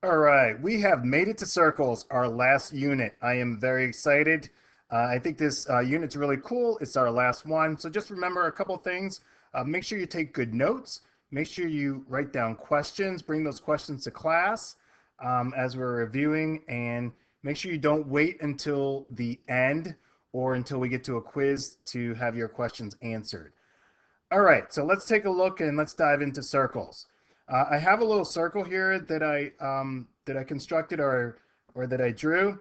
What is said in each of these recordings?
All right, we have made it to circles, our last unit. I am very excited. I think this unit's really cool. It's our last one. So just remember a couple things. Make sure you take good notes. Make sure you write down questions. Bring those questions to class as we're reviewing. And make sure you don't wait until the end or until we get to a quiz to have your questions answered. All right, so let's take a look and let's dive into circles. I have a little circle here that I constructed or that I drew,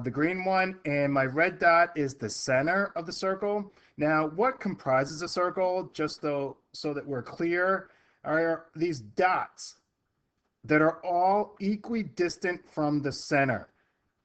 the green one, and my red dot is the center of the circle. Now, what comprises a circle? Just so that we're clear, are these dots that are all equidistant from the center.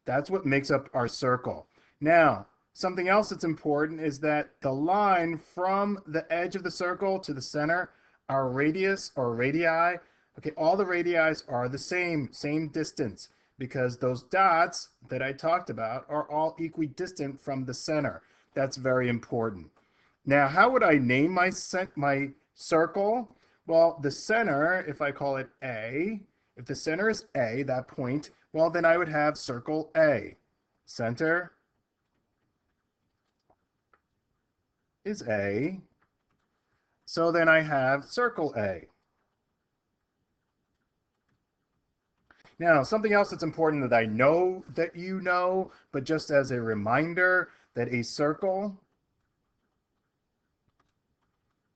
That's what makes up our circle. Now, something else that's important is that the line from the edge of the circle to the center, our radius or radii, okay, all the radii are the same distance because those dots that I talked about are all equidistant from the center. That's very important. Now, how would I name my circle? Well, the center, if I call it A, if the center is A, that point, well, then I would have circle A. Center is A. So then I have circle A. Now, something else that's important that I know that you know, but just as a reminder, that a circle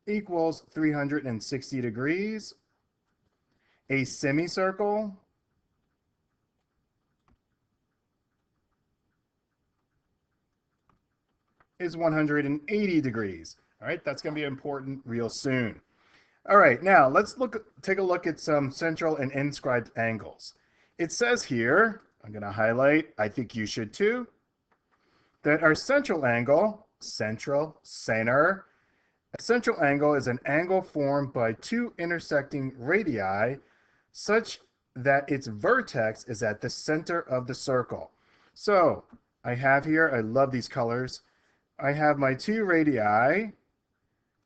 equals 360 degrees. A semicircle is 180 degrees. All right, that's going to be important real soon. All right, now let's take a look at some central and inscribed angles. It says here, I'm going to highlight, I think you should too, that our central angle, center, a central angle is an angle formed by two intersecting radii such that its vertex is at the center of the circle. So I have here, I love these colors, I have my two radii.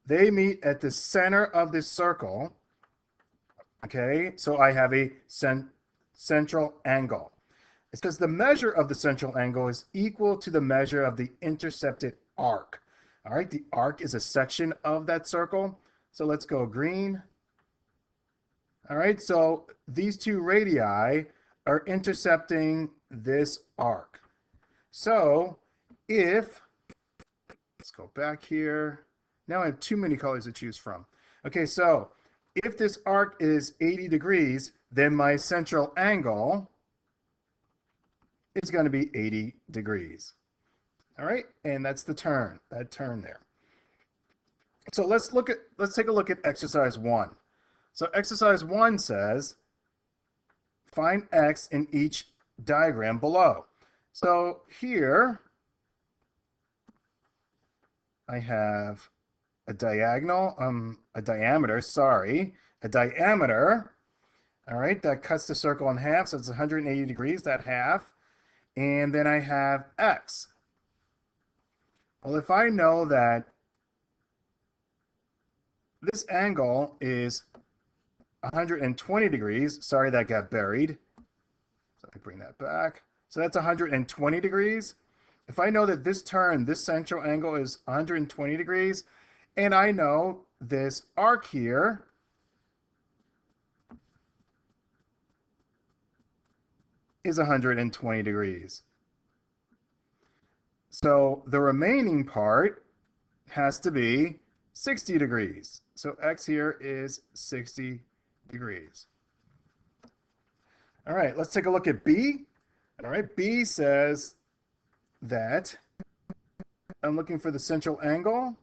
They meet at the center of this circle. Okay, so I have a central angle. It says the measure of the central angle is equal to the measure of the intercepted arc. All right, the arc is a section of that circle. So let's go green. All right, so these two radii are intercepting this arc. So if, let's go back here. Now I have too many colors to choose from. Okay, so if this arc is 80 degrees, then my central angle is going to be 80 degrees. All right, and that's the turn, that turn there. So let's take a look at exercise 1. So exercise 1 says, find x in each diagram below. So here I have a diameter, all right, that cuts the circle in half, so it's 180 degrees, that half, and then I have x. Well, if I know that this angle is 120 degrees, sorry that got buried, so let me bring that back. So that's 120 degrees. If I know that this turn, this central angle is 120 degrees, and I know this arc here is 120 degrees. So the remaining part has to be 60 degrees. So x here is 60 degrees. All right, let's take a look at B. All right, B says that I'm looking for the central angle.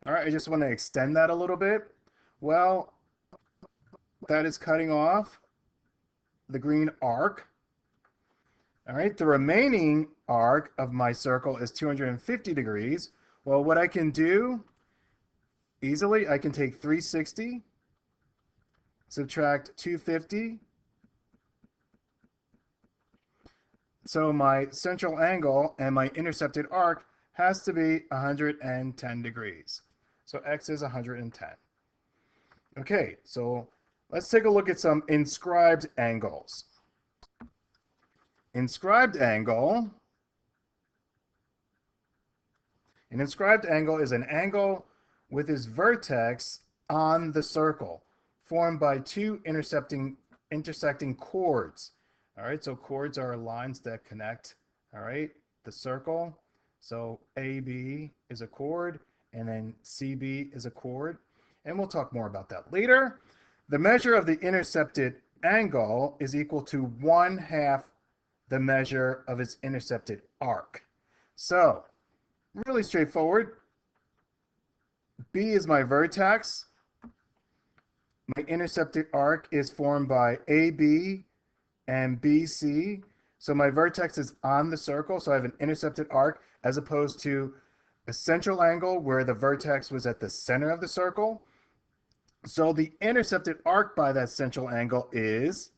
All right, I just want to extend that a little bit. Well, that is cutting off the green arc. All right, the remaining arc of my circle is 250 degrees. Well, what I can do easily, I can take 360, subtract 250. So my central angle and my intercepted arc has to be 110 degrees. So x is 110. Okay, so Let's take a look at some inscribed angles. Inscribed angle. An inscribed angle is an angle with its vertex on the circle, formed by two intersecting chords. All right, so chords are lines that connect, all right, the circle. So AB is a chord, and then CB is a chord. And we'll talk more about that later. The measure of the intercepted angle is equal to 1/2 the measure of its intercepted arc. So, really straightforward. B is my vertex. My intercepted arc is formed by AB and BC. So my vertex is on the circle, so I have an intercepted arc as opposed to a central angle where the vertex was at the center of the circle. So the intercepted arc by that central angle is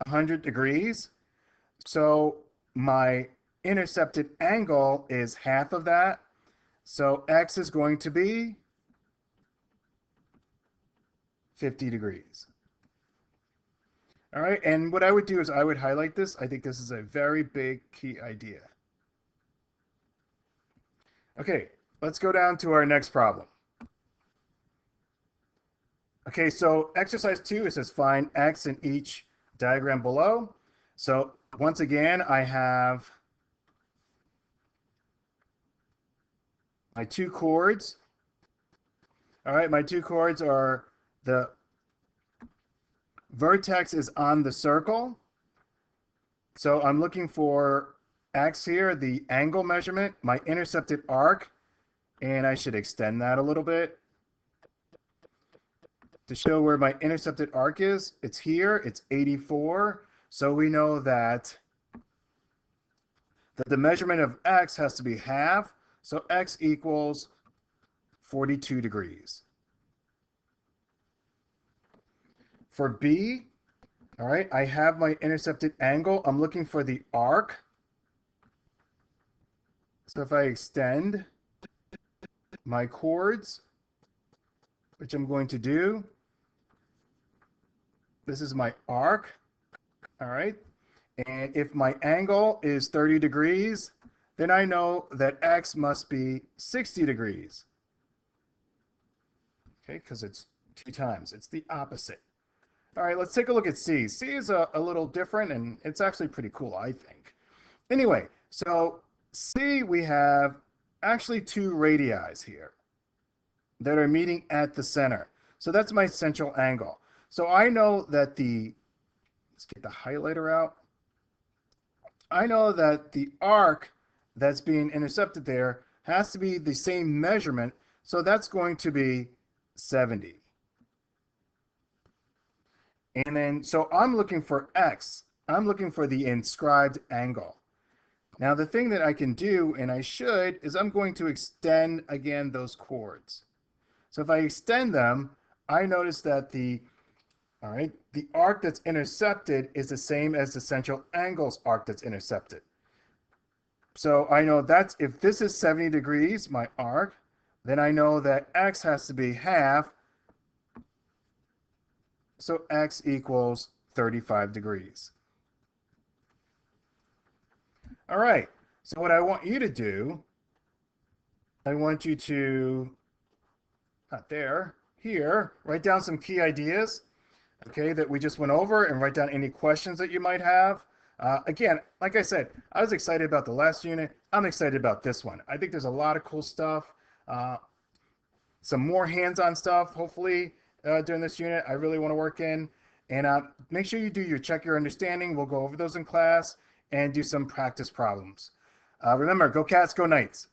100 degrees. So my intercepted angle is half of that. So X is going to be 50 degrees. All right, and what I would do is I would highlight this. I think this is a very big key idea. Okay, let's go down to our next problem. Okay, so exercise 2, it says find X in each diagram below. So once again, I have my two chords. All right, my two chords are the vertex is on the circle. So I'm looking for X here, the angle measurement, my intercepted arc, and I should extend that a little bit to show where my intercepted arc is. It's here, it's 84. So we know that the measurement of X has to be half. So X equals 42 degrees. For B, all right, I have my intercepted angle. I'm looking for the arc. So if I extend my chords, which I'm going to do, this is my arc, all right? And if my angle is 30 degrees, then I know that X must be 60 degrees. Okay, because it's 2 times. It's the opposite. All right, let's take a look at C. C is a little different, and it's actually pretty cool, I think. Anyway, so C, we have actually 2 radii here that are meeting at the center. So that's my central angle. So I know that let's get the highlighter out. I know that the arc that's being intercepted there has to be the same measurement. So that's going to be 70. And then, so I'm looking for X. I'm looking for the inscribed angle. Now, the thing that I can do, and I should, is I'm going to extend, again, those chords. So if I extend them, I notice that the arc that's intercepted is the same as the central angle's arc that's intercepted. So I know that's, if this is 70 degrees, my arc, then I know that X has to be half. So X equals 35 degrees. All right, so what I want you to do, I want you to, not there, here, write down some key ideas, okay, that we just went over, and write down any questions that you might have. Again, like I said, I was excited about the last unit. I'm excited about this one. I think there's a lot of cool stuff, some more hands-on stuff, hopefully, during this unit. I really want to work in. And make sure you do your check your understanding. We'll go over those in class and do some practice problems. Remember, go Cats, go Knights.